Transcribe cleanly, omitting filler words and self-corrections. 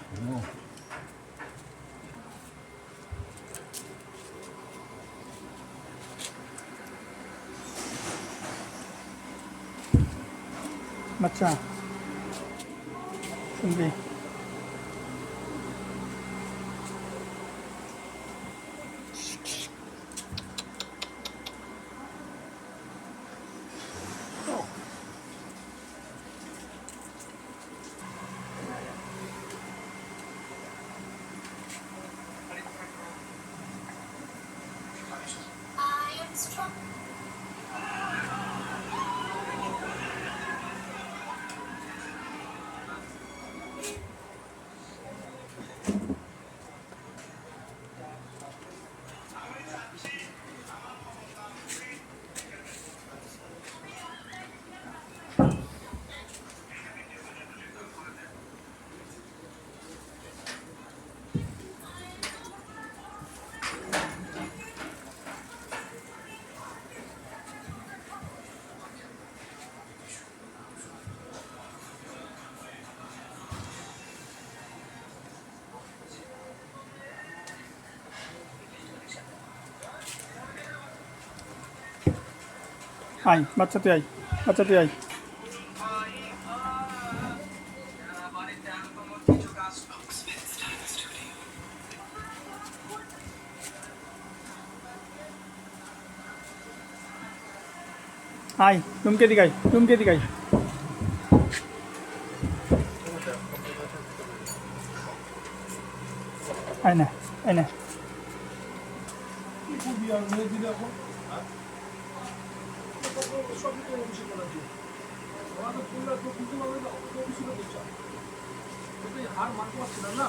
ও বাচ্চা শুনবি? আয় বাচ্চা, তুই আয় বাচ্চা, তুই আয়। আয় রুমকে দিকে আয়, রুমকে দিকে আয়। আয় না, আয় না। হার মানতে পারছিলাম না।